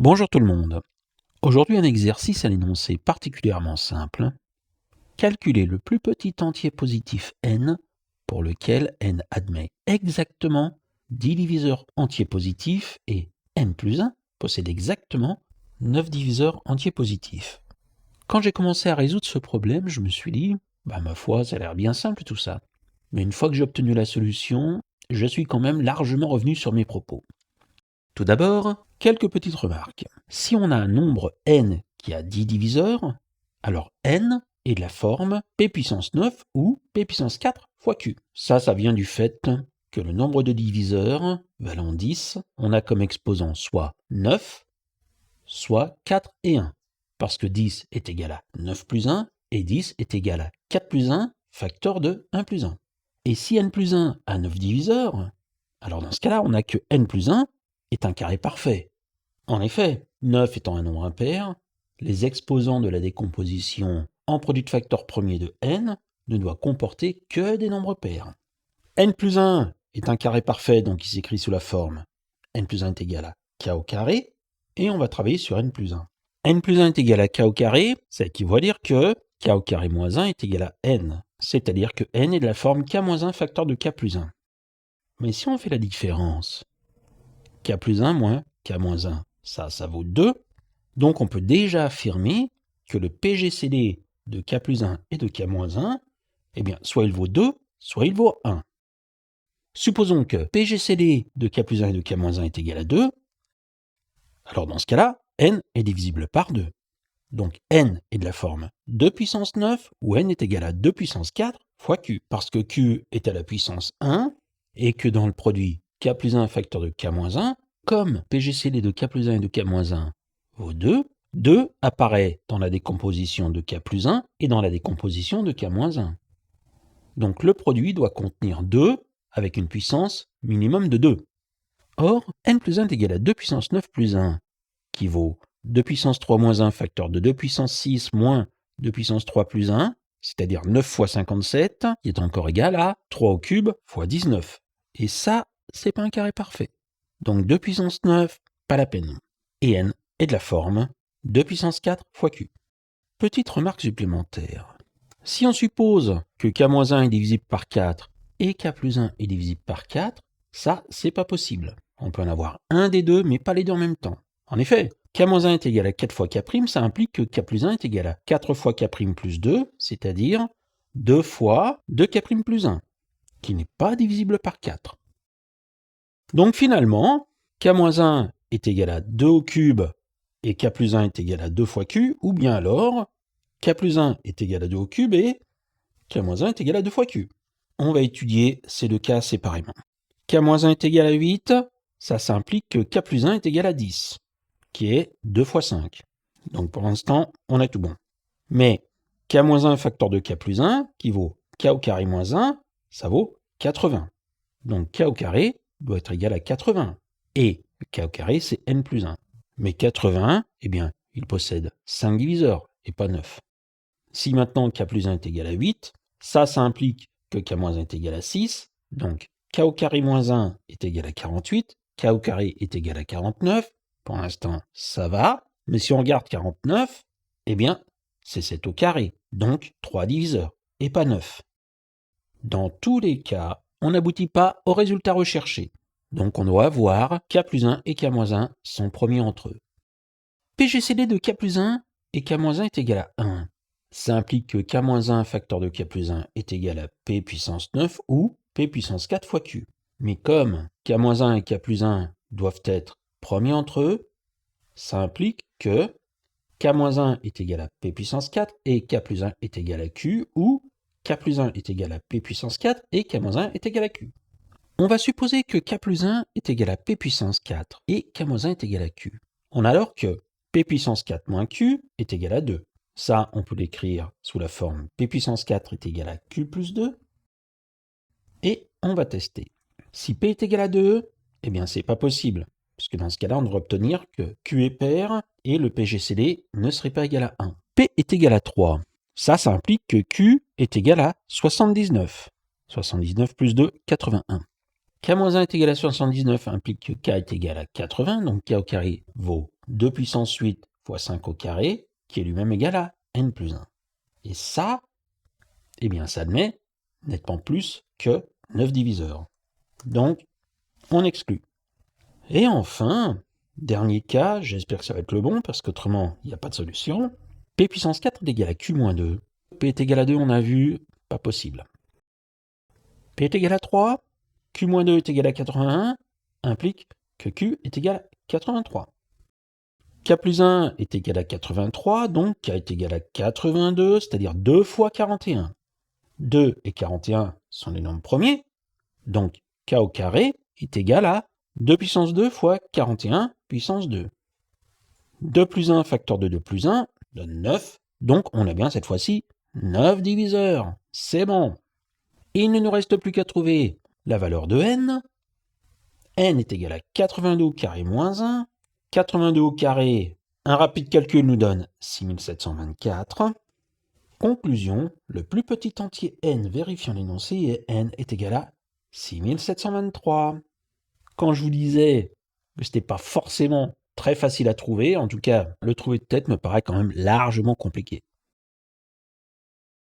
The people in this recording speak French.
Bonjour tout le monde. Aujourd'hui un exercice à l'énoncé particulièrement simple. Calculer le plus petit entier positif n pour lequel n admet exactement 10 diviseurs entiers positifs et n plus 1 possède exactement 9 diviseurs entiers positifs. Quand j'ai commencé à résoudre ce problème, je me suis dit, ma foi, ça a l'air bien simple tout ça. Mais une fois que j'ai obtenu la solution, je suis quand même largement revenu sur mes propos. Tout d'abord, quelques petites remarques. Si on a un nombre n qui a 10 diviseurs, alors n est de la forme p puissance 9 ou p puissance 4 fois q. Ça vient du fait que le nombre de diviseurs valant 10, on a comme exposant soit 9, soit 4 et 1. Parce que 10 est égal à 9 plus 1 et 10 est égal à 4 plus 1, facteur de 1 plus 1. Et si n plus 1 a 9 diviseurs, alors dans ce cas-là, on n'a que n plus 1 est un carré parfait. En effet, 9 étant un nombre impair, les exposants de la décomposition en produit de facteur premier de n ne doivent comporter que des nombres pairs. n plus 1 est un carré parfait, donc il s'écrit sous la forme n plus 1 est égal à k au carré, et on va travailler sur n plus 1. n plus 1 est égal à k au carré, ça équivaut à dire que k au carré moins 1 est égal à n, c'est-à-dire que n est de la forme k moins 1 facteur de k plus 1. Mais si on fait la différence, k plus 1 moins k moins 1, ça vaut 2. Donc on peut déjà affirmer que le PGCD de k plus 1 et de k moins 1, soit il vaut 2, soit il vaut 1. Supposons que PGCD de k plus 1 et de k moins 1 est égal à 2. Alors dans ce cas-là, n est divisible par 2. Donc n est de la forme 2 puissance 9 ou n est égal à 2 puissance 4 fois q. Parce que q est à la puissance 1 et que dans le produit k plus 1 facteur de k moins 1, comme PGCD de k plus 1 et de k moins 1 vaut 2, 2 apparaît dans la décomposition de k plus 1 et dans la décomposition de k moins 1. Donc le produit doit contenir 2 avec une puissance minimum de 2. Or, n plus 1 est égal à 2 puissance 9 plus 1, qui vaut 2 puissance 3 moins 1 facteur de 2 puissance 6 moins 2 puissance 3 plus 1, c'est-à-dire 9 fois 57, qui est encore égal à 3 au cube fois 19. Et ça, c'est pas un carré parfait. Donc 2 puissance 9, pas la peine. Et n est de la forme 2 puissance 4 fois q. Petite remarque supplémentaire. Si on suppose que k-1 est divisible par 4 et k plus 1 est divisible par 4, ça, c'est pas possible. On peut en avoir un des deux, mais pas les deux en même temps. En effet, k-1 est égal à 4 fois k', ça implique que k plus 1 est égal à 4 fois k' plus 2, c'est-à-dire 2 fois 2k' plus 1, qui n'est pas divisible par 4. Donc finalement, k-1 est égal à 2 au cube et k plus 1 est égal à 2 fois q, ou bien alors k plus 1 est égal à 2 au cube et k-1 est égal à 2 fois q. On va étudier ces deux cas séparément. k-1 est égal à 8, ça implique que k plus 1 est égal à 10, qui est 2 fois 5. Donc pour l'instant, on a tout bon. Mais k-1 facteur de k plus 1, qui vaut k au carré moins 1, ça vaut 80. Donc k au carré doit être égal à 80. Et k au carré, c'est n plus 1. Mais 80, il possède 5 diviseurs et pas 9. Si maintenant k plus 1 est égal à 8, ça implique que k moins 1 est égal à 6. Donc k au carré moins 1 est égal à 48. K au carré est égal à 49. Pour l'instant, ça va. Mais si on regarde 49, c'est 7 au carré. Donc 3 diviseurs et pas 9. Dans tous les cas, on n'aboutit pas au résultat recherché. Donc on doit avoir k plus 1 et k moins 1 sont premiers entre eux. PGCD de k plus 1 et k moins 1 est égal à 1. Ça implique que k moins 1 facteur de k plus 1 est égal à p puissance 9 ou p puissance 4 fois q. Mais comme k moins 1 et k plus 1 doivent être premiers entre eux, ça implique que k moins 1 est égal à p puissance 4 et k plus 1 est égal à q, ou k plus 1 est égal à p puissance 4 et k moins 1 est égal à q. On va supposer que k plus 1 est égal à p puissance 4 et k moins 1 est égal à q. On a alors que p puissance 4 moins q est égal à 2. Ça, on peut l'écrire sous la forme p puissance 4 est égal à q plus 2. Et on va tester. Si p est égal à 2, c'est pas possible. Parce que dans ce cas-là, on devrait obtenir que q est pair et le PGCD ne serait pas égal à 1. P est égal à 3. Ça implique que q est égal à 79. 79 plus 2, 81. k moins 1 est égal à 79 implique que k est égal à 80, donc k au carré vaut 2 puissance 8 fois 5 au carré, qui est lui-même égal à n plus 1. Et ça, eh bien, ça admet nettement plus que 9 diviseurs. Donc, on exclut. Et enfin, dernier cas, j'espère que ça va être le bon, parce qu'autrement, il n'y a pas de solution. P puissance 4 est égal à Q moins 2. P est égal à 2, on a vu, pas possible. P est égal à 3, Q moins 2 est égal à 81, implique que Q est égal à 83. K plus 1 est égal à 83, donc K est égal à 82, c'est-à-dire 2 fois 41. 2 et 41 sont les nombres premiers, donc K au carré est égal à 2 puissance 2 fois 41 puissance 2. 2 plus 1 facteur de 2 plus 1 donne 9, donc on a bien cette fois-ci 9 diviseurs. C'est bon. Il ne nous reste plus qu'à trouver la valeur de n. N est égal à 82 au carré moins 1. 82 au carré, un rapide calcul nous donne 6724. Conclusion, le plus petit entier n vérifiant l'énoncé et n est égal à 6723. Quand je vous disais que ce n'était pas forcément très facile à trouver, en tout cas, le trouver de tête me paraît quand même largement compliqué.